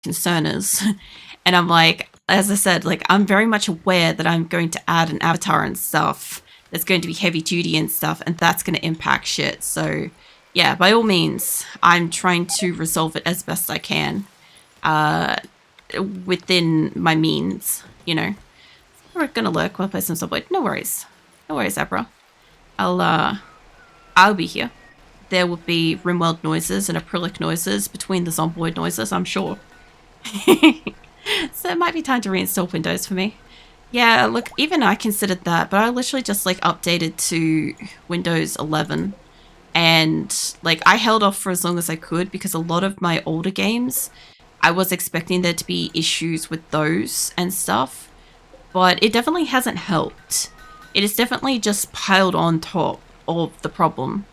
concern is. And I'm like, as I said, like, I'm very much aware that I'm going to add an avatar and stuff that's going to be heavy duty and stuff, and that's going to impact shit. So yeah, by all means, I'm trying to resolve it as best I can, within my means, you know. We're gonna lurk, we'll play some Subway. No worries, Abra. I'll be here. There will be RimWorld noises and acrylic noises between the Zomboid noises, I'm sure. So it might be time to reinstall Windows for me. Yeah, look, even I considered that, but I literally just like updated to Windows 11. And like I held off for as long as I could because a lot of my older games, I was expecting there to be issues with those and stuff. But it definitely hasn't helped. It is definitely just piled on top of the problem.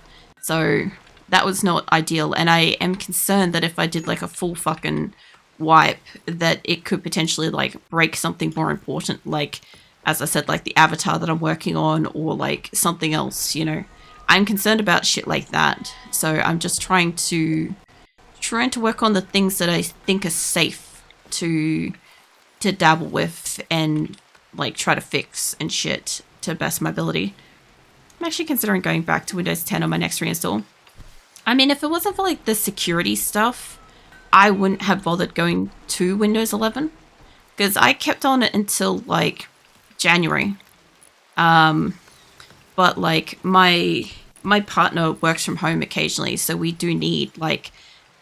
So that was not ideal. And I am concerned that if I did like a full fucking wipe, that it could potentially like break something more important, like as I said, like the avatar that I'm working on, or like something else, you know. I'm concerned about shit like that. So I'm just trying to work on the things that I think are safe to dabble with and like try to fix and shit to best my ability. I'm actually considering going back to Windows 10 on my next reinstall. I mean, if it wasn't for like the security stuff, I wouldn't have bothered going to Windows 11 because I kept on it until like January. But like my partner works from home occasionally, so we do need like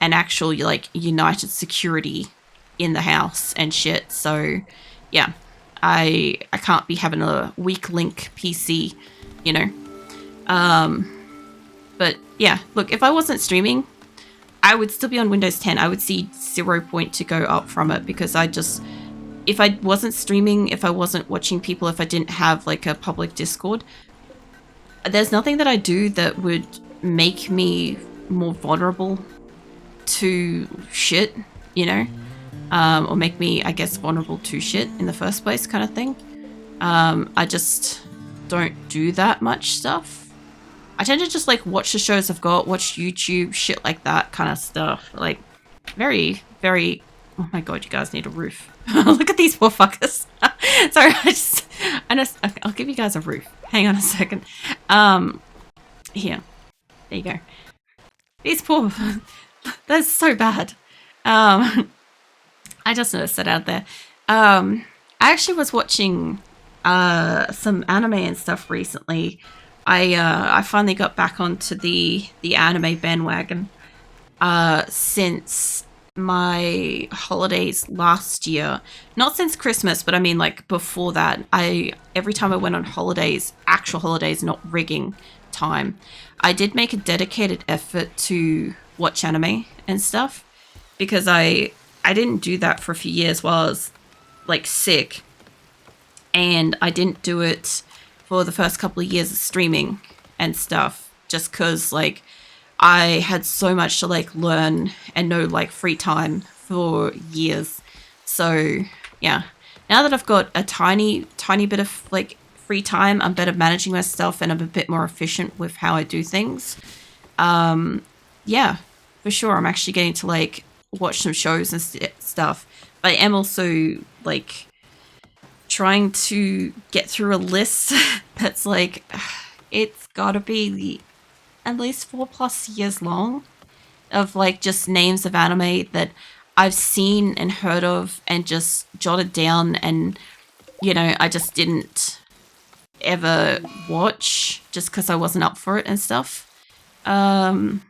an actual like united security in the house and shit. So yeah, I can't be having a weak link PC, you know. But yeah, look, if I wasn't streaming, I would still be on Windows 10. I would see 0 point to go up from it because if I wasn't streaming, if I wasn't watching people, if I didn't have like a public Discord, there's nothing that I do that would make me more vulnerable to shit, you know, or make me, I guess, vulnerable to shit in the first place kind of thing. I just don't do that much stuff. I tend to just like watch the shows I've got, watch YouTube, shit like that kind of stuff. Like very, very, oh my God, you guys need a roof. Look at these poor fuckers. Sorry, I'll give you guys a roof. Hang on a second. Here. There you go. These poor, that's so bad. I just noticed that out there. I actually was watching some anime and stuff recently. I finally got back onto the anime bandwagon since my holidays last year. Not since Christmas, but I mean like before that. Every time I went on holidays, actual holidays, not rigging time, I did make a dedicated effort to watch anime and stuff because I didn't do that for a few years while I was like sick, and I didn't do it for the first couple of years of streaming and stuff just because like I had so much to like learn and no like free time for years. So yeah, now that I've got a tiny bit of like free time, I'm better managing my stuff and I'm a bit more efficient with how I do things. Yeah, for sure. I'm actually getting to like watch some shows and stuff, but I am also like trying to get through a list that's like, it's gotta be at least 4+ years long of like just names of anime that I've seen and heard of and just jotted down, and you know, I just didn't ever watch just because I wasn't up for it and stuff. And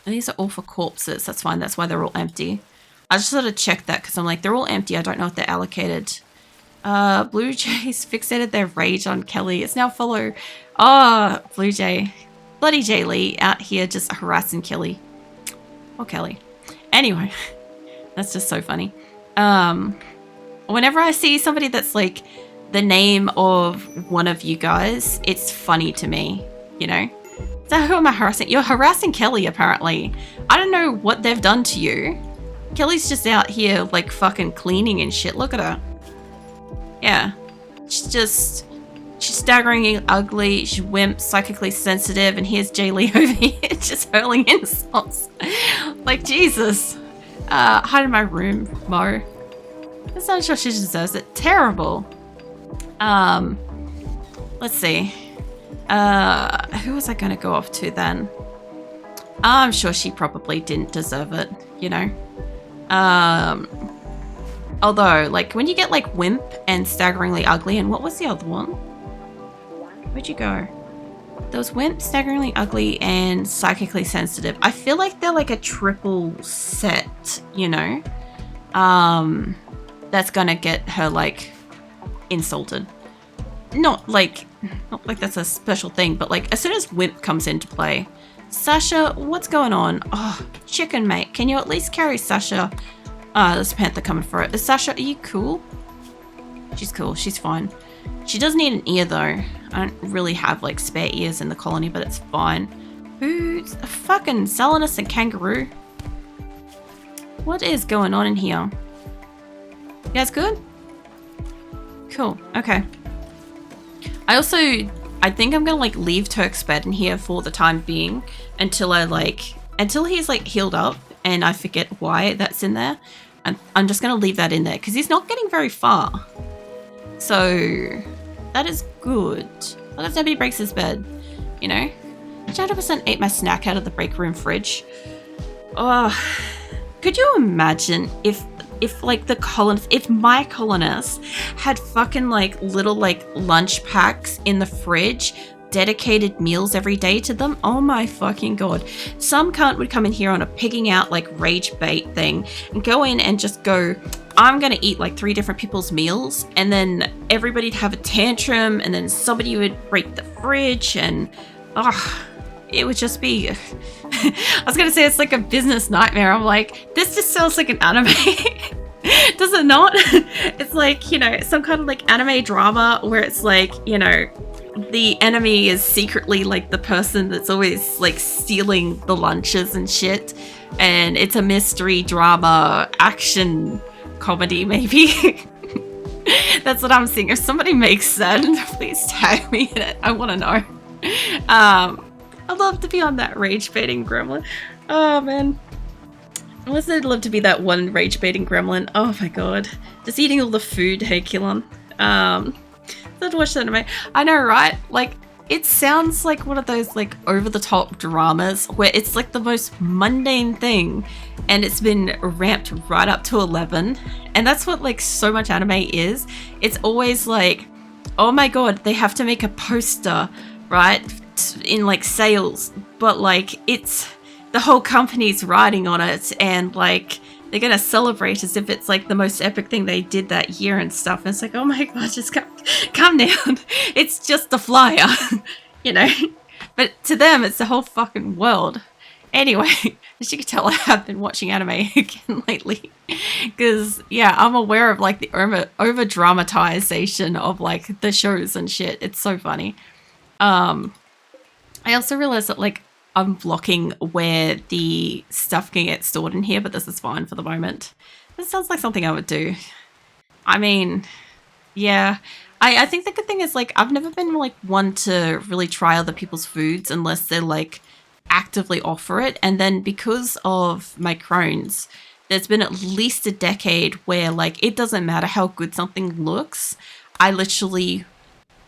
these are all for corpses. That's fine. That's why they're all empty. I just sort of checked that because I'm like, they're all empty. I don't know if they're allocated. Blue Jays fixated their rage on Kelly. It's now follow. Oh, Blue Jay. Bloody Jay Lee out here just harassing Kelly. Oh, Kelly. Anyway, that's just so funny. Whenever I see somebody that's like the name of one of you guys, it's funny to me, you know? So who am I harassing? You're harassing Kelly, apparently. I don't know what they've done to you. Kelly's just out here like fucking cleaning and shit. Look at her. Yeah. She's staggeringly ugly, she's wimp, psychically sensitive, and here's Jay Lee over here just hurling insults. Like, Jesus. Hide in my room, Mo. I'm not sure she deserves it. Terrible. Let's see. Who was I gonna go off to then? I'm sure she probably didn't deserve it, you know? Although, like, when you get, like, Wimp and Staggeringly Ugly, and what was the other one? Where'd you go? There was Wimp, Staggeringly Ugly, and Psychically Sensitive. I feel like they're, like, a triple set, you know? That's gonna get her, like, insulted. Not like that's a special thing, but, like, as soon as Wimp comes into play... Sasha, what's going on? Oh, chicken mate. Can you at least carry Sasha? There's a panther coming for it. Is Sasha, are you cool? She's cool. She's fine. She does need an ear, though. I don't really have, like, spare ears in the colony, but it's fine. Who's fucking selling us a kangaroo? What is going on in here? You guys good? Cool. Okay. I think I'm gonna, like, leave Turk's bed in here for the time being until he's, like, healed up and I forget why that's in there. And I'm just gonna leave that in there because he's not getting very far. So that is good. Well, as nobody breaks his bed, you know? I 100% ate my snack out of the break room fridge. Oh, could you imagine if my colonists had fucking, like, little, like, lunch packs in the fridge, dedicated meals every day to them? Oh my fucking god. Some cunt would come in here on a pigging out, like, rage bait thing and go in and just go, I'm gonna eat, like, 3 different people's meals, and then everybody'd have a tantrum, and then somebody would break the fridge, and it would just be... I was gonna say it's like a business nightmare. I'm like, this just sounds like an anime. Does it not? It's like, you know, some kind of, like, anime drama where it's like, you know, the enemy is secretly, like, the person that's always, like, stealing the lunches and shit. And it's a mystery drama action comedy, maybe. That's what I'm seeing. If somebody makes that, please tag me in it. I want to know. I'd love to be on that rage baiting gremlin. Oh man. I'd love to be that one rage baiting gremlin. Oh my god. Just eating all the food, hey Kilon. Let's watch that anime. I know, right? Like, it sounds like one of those, like, over the top dramas where it's like the most mundane thing and it's been ramped right up to 11. And that's what, like, so much anime is. It's always like, oh my god, they have to make a poster, right? In, like, sales, but, like, it's the whole company's riding on it, and, like, they're gonna celebrate as if it's, like, the most epic thing they did that year and stuff. And it's like, oh my god, just calm down. It's just a flyer, you know. But to them, it's the whole fucking world. Anyway, as you can tell, I have been watching anime again lately, because yeah, I'm aware of, like, the over dramatization of, like, the shows and shit. It's so funny. I also realized that, like, I'm blocking where the stuff can get stored in here, but this is fine for the moment. This sounds like something I would do. I mean, yeah. I think the good thing is, like, I've never been, like, one to really try other people's foods unless they're, like, actively offer it. And then because of my Crohn's, there's been at least a decade where, like, it doesn't matter how good something looks. I literally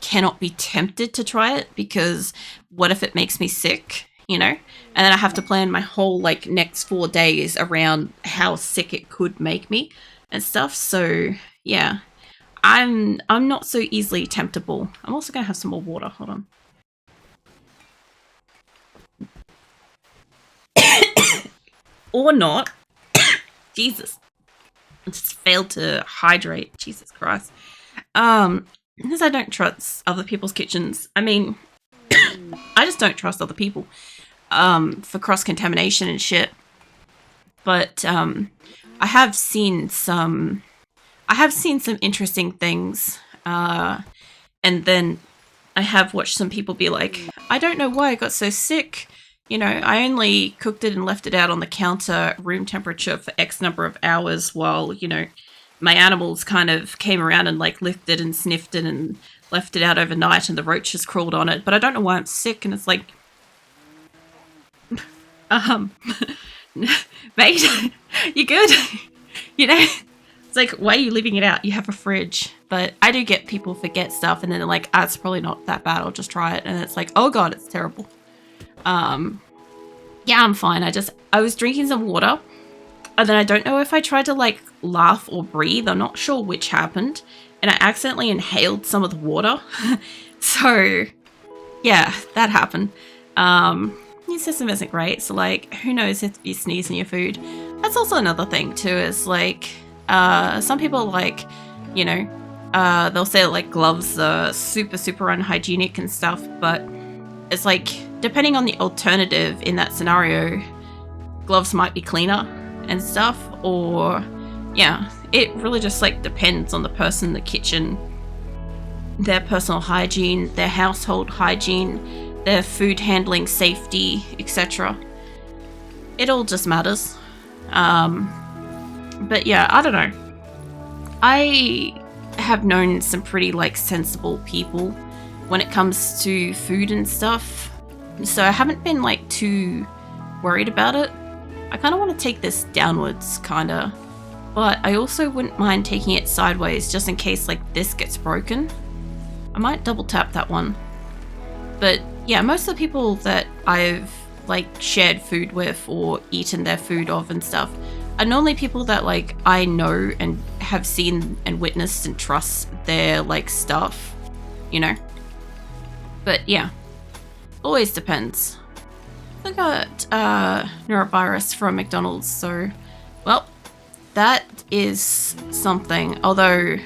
cannot be tempted to try it because what if it makes me sick, you know? And then I have to plan my whole, like, next 4 days around how sick it could make me and stuff. So yeah, I'm not so easily temptable. I'm also gonna have some more water. Hold on. Or not. Jesus. I just failed to hydrate. Jesus Christ. Because I don't trust other people's kitchens. I mean, I just don't trust other people for cross-contamination and shit. But I have seen some interesting things. And then I have watched some people be like, I don't know why I got so sick. You know, I only cooked it and left it out on the counter, room temperature, for X number of hours while, you know, my animals kind of came around and, like, licked it and sniffed it and left it out overnight and the roaches crawled on it. But I don't know why I'm sick. And it's like, Mate, you good? You know? It's like, why are you leaving it out? You have a fridge. But I do get people forget stuff and then they're like, it's probably not that bad. I'll just try it. And it's like, oh God, it's terrible. Yeah, I'm fine. I was drinking some water and then I don't know if I tried to like laugh or breathe. I'm not sure which happened. And I accidentally inhaled some of the water. So yeah, that happened. Your system isn't great. So like, who knows if you sneeze in your food. That's also another thing too, is like, some people like, you know, they'll say like gloves are super unhygienic and stuff, but it's like, depending on the alternative in that scenario, gloves might be cleaner and stuff, or yeah, it really just like depends on the person, the kitchen, their personal hygiene, their household hygiene, their food handling safety, etc. It all just matters. But yeah, I don't know. I have known some pretty like sensible people when it comes to food and stuff, so I haven't been like too worried about it. I kind of want to take this downwards, kind of, but I also wouldn't mind taking it sideways just in case like this gets broken. I might double tap that one. But yeah, most of the people that I've like shared food with or eaten their food of and stuff are normally people that like I know and have seen and witnessed and trust their like stuff, you know. But yeah, always depends. I got neurovirus from McDonald's, so well, that is something. Although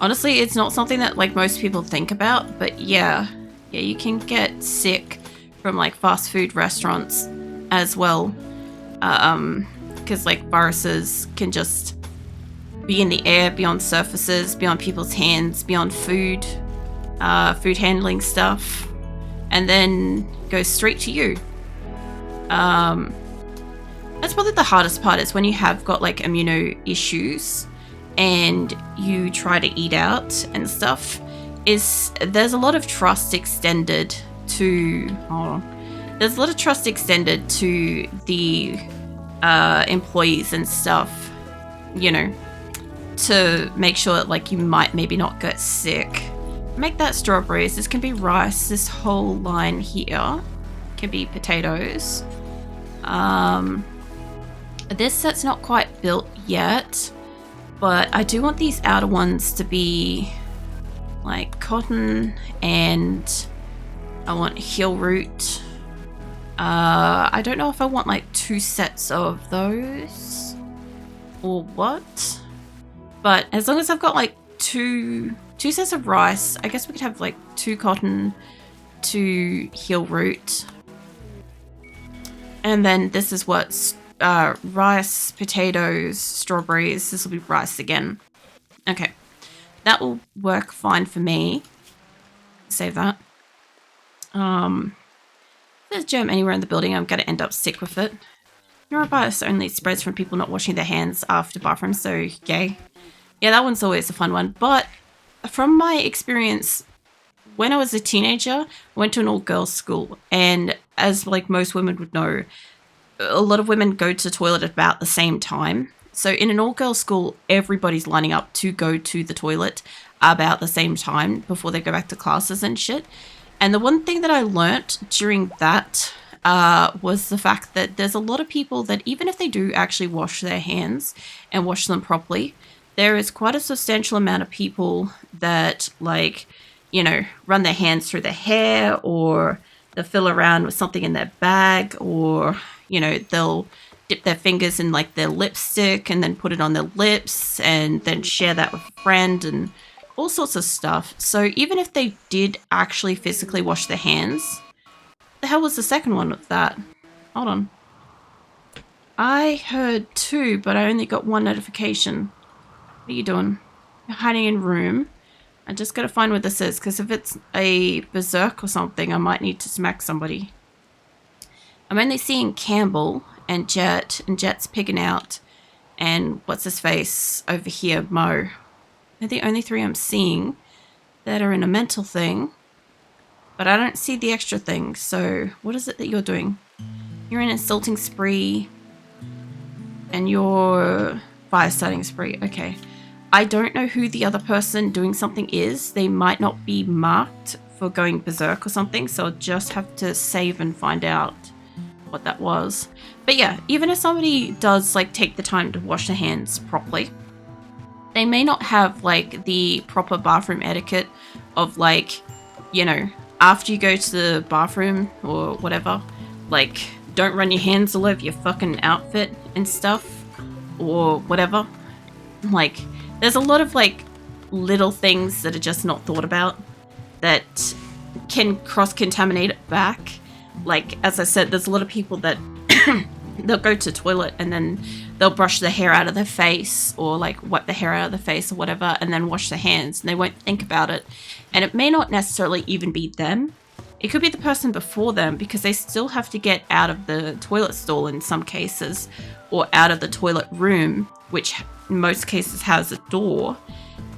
honestly, it's not something that like most people think about. But yeah, you can get sick from like fast food restaurants as well, because like viruses can just be in the air, be on surfaces, be on people's hands, be on food handling stuff, and then go straight to you. That's probably the hardest part, is when you have got like immuno issues and you try to eat out and stuff, is there's a lot of trust extended to the employees and stuff, you know, to make sure that like you might maybe not get sick. Make that strawberries. This can be rice. This whole line here can be potatoes. This set's not quite built yet, but I do want these outer ones to be like cotton, and I want heel root. I don't know if I want like 2 sets of those or what, but as long as I've got like two sets of rice, I guess we could have like 2 cotton, 2 heel root. And then this is what's rice, potatoes, strawberries. This will be rice again. Okay, that will work fine for me. Save that. If there's germ anywhere in the building, I'm going to end up sick with it. Neurovirus only spreads from people not washing their hands after bathrooms, so yay. Yeah, that one's always a fun one. But from my experience, when I was a teenager, I went to an all-girls school, and as like most women would know, a lot of women go to the toilet at about the same time. So in an all-girls school, everybody's lining up to go to the toilet about the same time before they go back to classes and shit. And the one thing that I learnt during that was the fact that there's a lot of people that even if they do actually wash their hands and wash them properly, there is quite a substantial amount of people that, like, you know, run their hands through their hair, or they'll fill around with something in their bag, or, you know, they'll dip their fingers in like their lipstick and then put it on their lips and then share that with a friend and all sorts of stuff. So even if they did actually physically wash their hands, the hell was the second one of that? Hold on. I heard 2, but I only got 1 notification. What are you doing? You're hiding in room. I just gotta find where this is, because if it's a berserk or something, I might need to smack somebody. I'm only seeing Campbell and Jet, and Jet's pigging out, and what's his face over here, Mo. They're the only 3 I'm seeing that are in a mental thing, but I don't see the extra thing. So what is it that you're doing? You're in an insulting spree. And your fire starting spree. Okay. I don't know who the other person doing something is. They might not be marked for going berserk or something, so I'll just have to save and find out what that was. But yeah, even if somebody does like take the time to wash their hands properly, they may not have like the proper bathroom etiquette of like, you know, after you go to the bathroom or whatever, like don't run your hands all over your fucking outfit and stuff or whatever. Like there's a lot of like little things that are just not thought about that can cross-contaminate it back. Like, as I said, there's a lot of people that they'll go to the toilet and then they'll brush the hair out of their face or like wipe the hair out of the face or whatever and then wash their hands and they won't think about it. And it may not necessarily even be them. It could be the person before them because they still have to get out of the toilet stall in some cases or out of the toilet room, which in most cases has a door.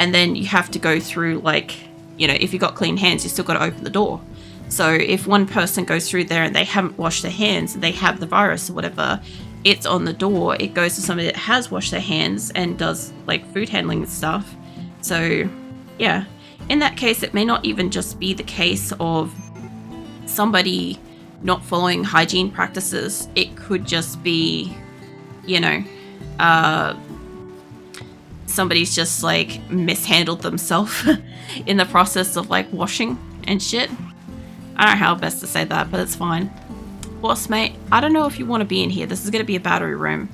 And then you have to go through like, you know, if you've got clean hands, you still got to open the door. So if one person goes through there and they haven't washed their hands and they have the virus or whatever, it's on the door. It goes to somebody that has washed their hands and does like food handling and stuff. So yeah, in that case, it may not even just be the case of somebody not following hygiene practices. It could just be, you know, somebody's just like mishandled themselves in the process of like washing and shit. I don't know how best to say that, but it's fine. Boss mate, I don't know if you want to be in here. This is going to be a battery room.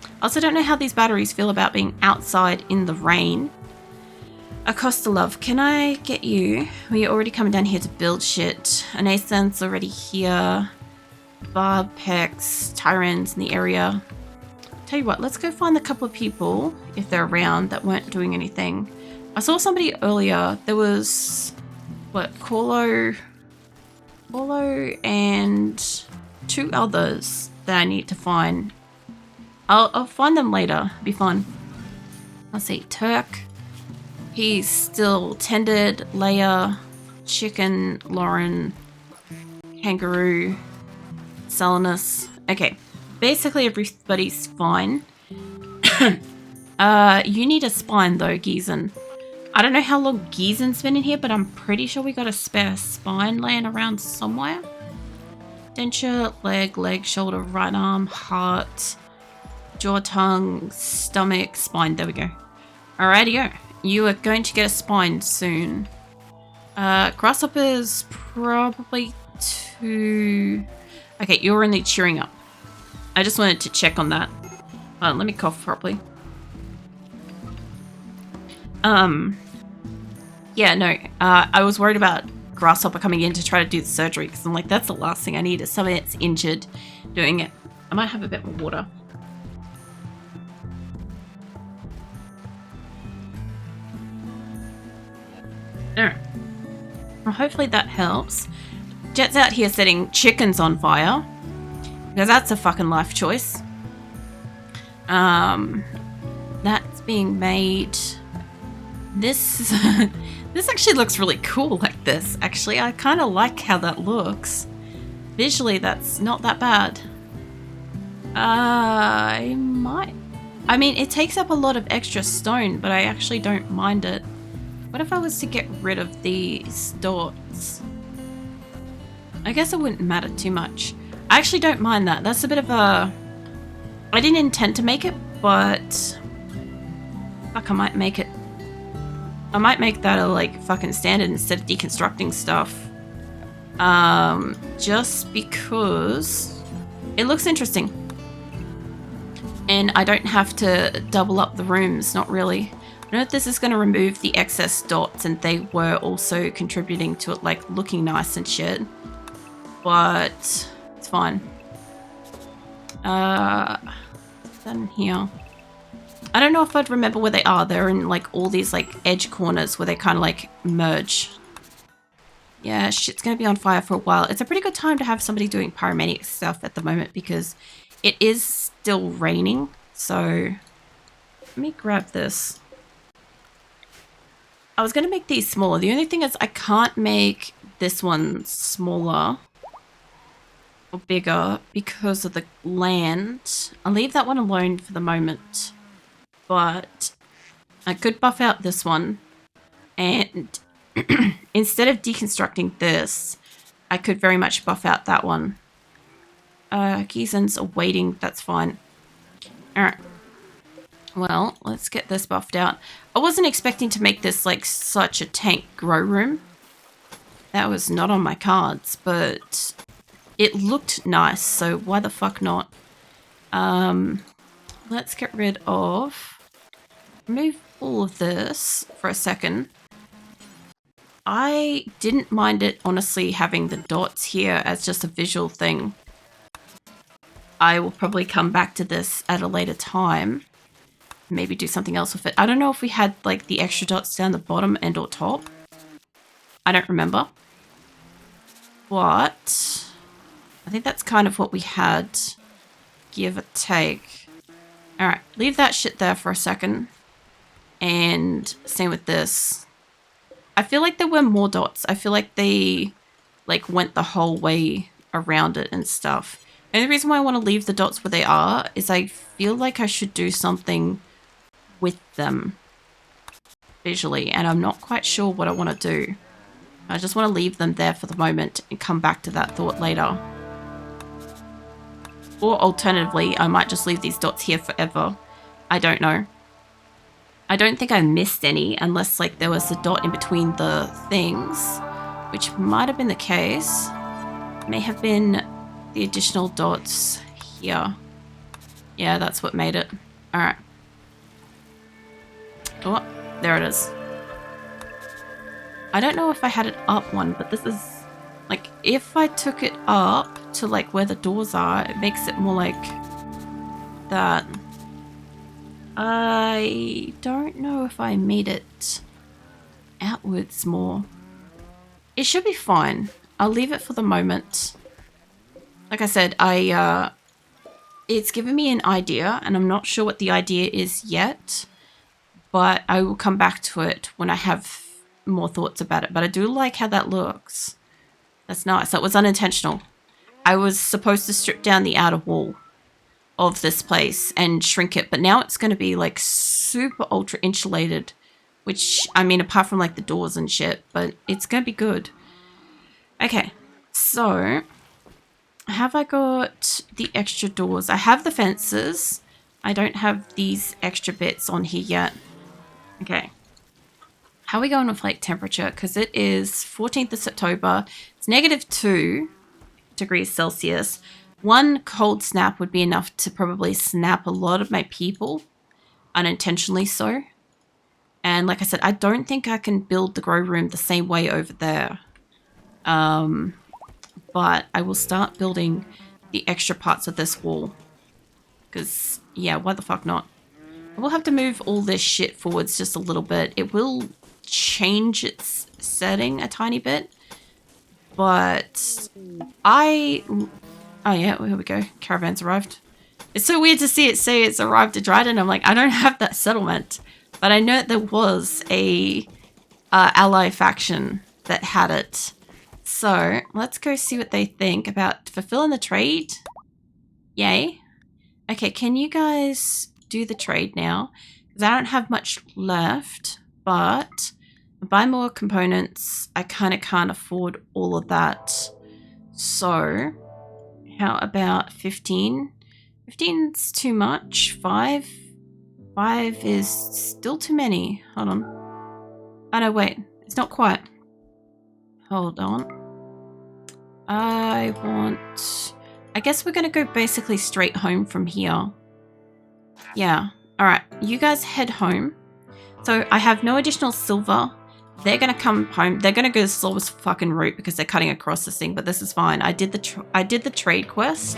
I also don't know how these batteries feel about being outside in the rain. Acosta love, can I get you? Well, you're already coming down here to build shit. Anason's already here. Barb, Pex, Tyrants in the area. Tell you what, let's go find a couple of people, if they're around, that weren't doing anything. I saw somebody earlier. There was, what, Corlo and two others that I need to find. I'll find them later. Be fun. Let's see. Turk. He's still tended. Leia. Chicken. Lauren. Kangaroo. Salinus. Okay. Basically everybody's fine. You need a spine though, Giesen. I don't know how long Giesen's been in here, but I'm pretty sure we got a spare spine laying around somewhere. Denture, leg, shoulder, right arm, heart, jaw, tongue, stomach, spine. There we go. Alrighty-o. You are going to get a spine soon. Grasshopper's probably two... Okay, you're only cheering up. I just wanted to check on that. Let me cough properly. Yeah, no, I was worried about Grasshopper coming in to try to do the surgery because I'm like, that's the last thing I need is somebody that's injured doing it. I might have a bit more water. Alright. Well, hopefully that helps. Jet's out here setting chickens on fire because that's a fucking life choice. That's being made. This this actually looks really cool like this. Actually, I kind of like how that looks. Visually, that's not that bad. I mean, it takes up a lot of extra stone, but I actually don't mind it. What if I was to get rid of these dots? I guess it wouldn't matter too much. I actually don't mind that. That's a bit of a... I didn't intend to make it, but... Fuck, I might make it. I might make that a, like, fucking standard instead of deconstructing stuff. Just because it looks interesting. And I don't have to double up the rooms, not really. I don't know if this is going to remove the excess dots and they were also contributing to it, like, looking nice and shit. But it's fine. Then here. I don't know if I'd remember where they are. They're in like all these like edge corners where they kind of like merge. Yeah, shit's gonna be on fire for a while. It's a pretty good time to have somebody doing paramedic stuff at the moment because it is still raining. So let me grab this. I was gonna make these smaller. The only thing is I can't make this one smaller or bigger because of the land. I'll leave that one alone for the moment. But I could buff out this one. And instead of deconstructing this, I could very much buff out that one. Geesons are waiting. That's fine. Alright. Well, let's get this buffed out. I wasn't expecting to make this like such a tank grow room. That was not on my cards, but it looked nice, so why the fuck not? Let's get rid of... Remove all of this for a second. I didn't mind it, honestly, having the dots here as just a visual thing. I will probably come back to this at a later time. Maybe do something else with it. I don't know if we had like the extra dots down the bottom and or top. I don't remember. But I think that's kind of what we had, give or take. Alright, leave that shit there for a second. And same with this. I feel like there were more dots. I feel like they like went the whole way around it and stuff. And the reason why I want to leave the dots where they are is I feel like I should do something with them visually, and I'm not quite sure what I want to do. I just want to leave them there for the moment and come back to that thought later. Or alternatively, I might just leave these dots here forever. I don't know. I don't think I missed any unless like there was a dot in between the things, which might have been the case. May have been the additional dots here. Yeah, that's what made it. Alright. Oh, there it is. I don't know if I had it up one, but this is like, if I took it up to like where the doors are, it makes it more like that. I don't know if I made it outwards more. It should be fine. I'll leave it for the moment. Like I said, it's given me an idea, and I'm not sure what the idea is yet, but I will come back to it when I have more thoughts about it. But I do like how that looks. That's nice. That was unintentional. I was supposed to strip down the outer wall of this place and shrink it, but now it's going to be like super ultra insulated, which, I mean, apart from like the doors and shit, but it's going to be good. Okay, so have I got the extra doors? I have the fences. I don't have these extra bits on here yet. Okay. How are we going with like temperature? Because it is 14th of September. It's -2 degrees Celsius. One cold snap would be enough to probably snap a lot of my people, unintentionally so. And like I said, I don't think I can build the grow room the same way over there. But I will start building the extra parts of this wall. Because, yeah, why the fuck not? I will have to move all this shit forwards just a little bit. It will change its setting a tiny bit. But oh yeah, here we go. Caravan's arrived. It's so weird to see it say it's arrived at Dryden. I'm like, I don't have that settlement. But I know there was a ally faction that had it. So let's go see what they think about fulfilling the trade. Yay. Okay, can you guys do the trade now? Because I don't have much left, but buy more components. I kind of can't afford all of that. So how about 15? 15's too much. 5? 5 is still too many. Hold on. Oh no, wait. It's not quite. Hold on. I guess we're going to go basically straight home from here. Yeah. Alright. You guys head home. So I have no additional silver. They're going to come home. They're going to go the slowest fucking route because they're cutting across this thing, but this is fine. I did the trade quest,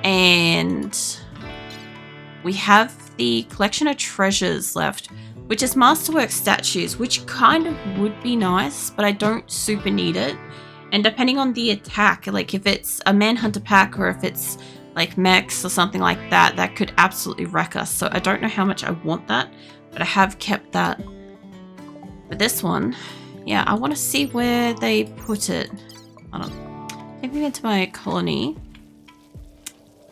and we have the collection of treasures left, which is masterwork statues, which kind of would be nice, but I don't super need it. And depending on the attack, like if it's a manhunter pack or if it's like mechs or something like that, that could absolutely wreck us. So I don't know how much I want that, but I have kept that. But this one, yeah, I want to see where they put it. Hold on. Take me into my colony.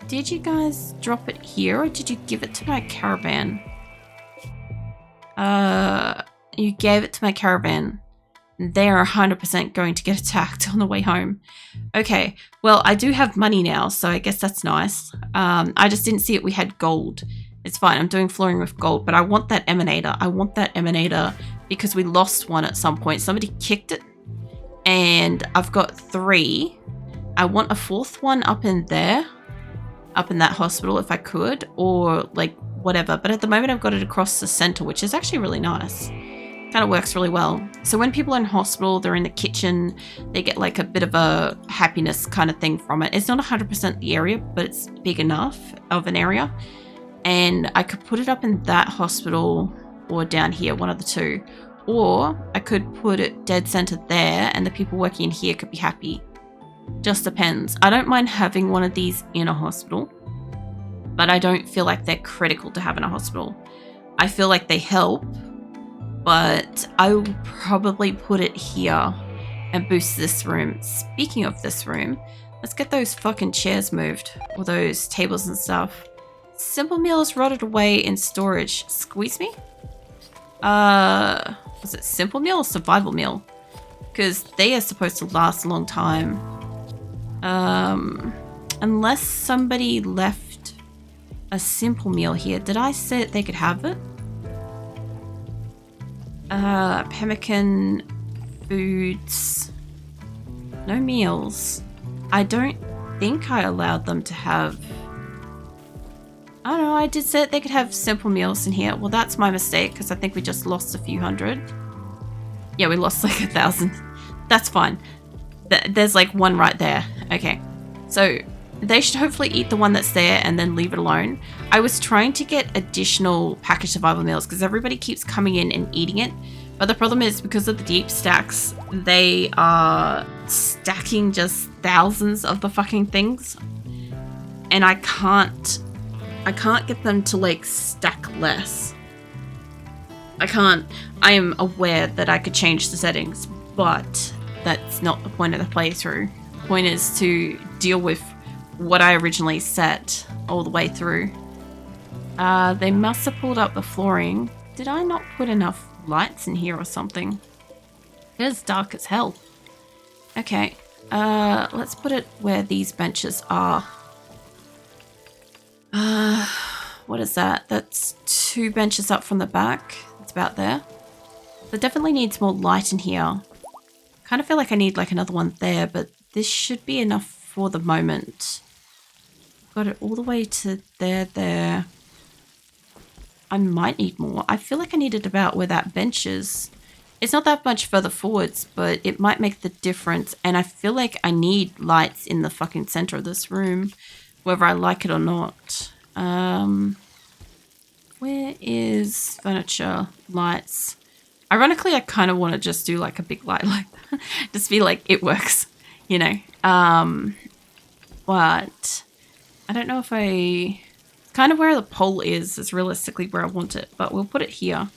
Did you guys drop it here or did you give it to my caravan? You gave it to my caravan. They're 100% going to get attacked on the way home. Okay, well, I do have money now, so I guess that's nice. I just didn't see it. We had gold. It's fine. I'm doing flooring with gold, but I want that emanator. I want that emanator because we lost one at some point. Somebody kicked it, and I've got 3. I want a 4th one up in there, up in that hospital if I could, or like whatever. But at the moment, I've got it across the center, which is actually really nice. Kind of works really well. So when people are in hospital, they're in the kitchen, they get like a bit of a happiness kind of thing from it. It's not 100% the area, but it's big enough of an area. And I could put it up in that hospital or down here, one of the two. Or I could put it dead center there and the people working in here could be happy. Just depends. I don't mind having one of these in a hospital, but I don't feel like they're critical to have in a hospital. I feel like they help, but I will probably put it here and boost this room. Speaking of this room, let's get those fucking chairs moved, or those tables and stuff. Simple meals rotted away in storage. Squeeze me? Was it simple meal or survival meal? Because they are supposed to last a long time. Unless somebody left a simple meal here. Did I say that they could have it? Pemmican foods. No meals. I don't think I allowed them to have... I don't know, I did say that they could have simple meals in here. Well, that's my mistake, because I think we just lost a few hundred. Yeah, we lost like 1,000. That's fine. There's like one right there. Okay. So they should hopefully eat the one that's there and then leave it alone. I was trying to get additional packaged survival meals because everybody keeps coming in and eating it. But the problem is because of the deep stacks, they are stacking just thousands of the fucking things. And I can't get them to like stack less. I can't. I am aware that I could change the settings, but that's not the point of the playthrough. The point is to deal with what I originally set all the way through. They must have pulled up the flooring. Did I not put enough lights in here or something? It is dark as hell. Okay, let's put it where these benches are. What is that? That's 2 benches up from the back. It's about there. There definitely needs more light in here. Kind of feel like I need like another one there, but this should be enough for the moment. Got it all the way to there. I might need more. I feel like I need it about where that bench is. It's not that much further forwards, but it might make the difference. And I feel like I need lights in the fucking center of this room, whether I like it or not. Where is furniture? Lights. Ironically, I kind of want to just do like a big light like that. Just be like, it works, you know. But I don't know if kind of where the pole is realistically where I want it, but we'll put it here.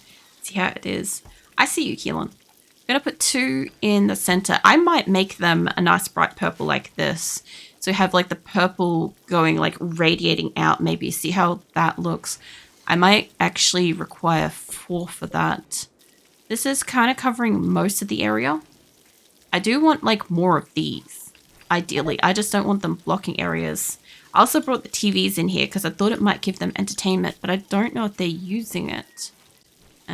See how it is. I see you, Keelan. I'm going to put 2 in the center. I might make them a nice bright purple like this. So we have like the purple going like radiating out maybe. See how that looks? I might actually require 4 for that. This is kind of covering most of the area. I do want like more of these, ideally. I just don't want them blocking areas. I also brought the TVs in here because I thought it might give them entertainment, but I don't know if they're using it.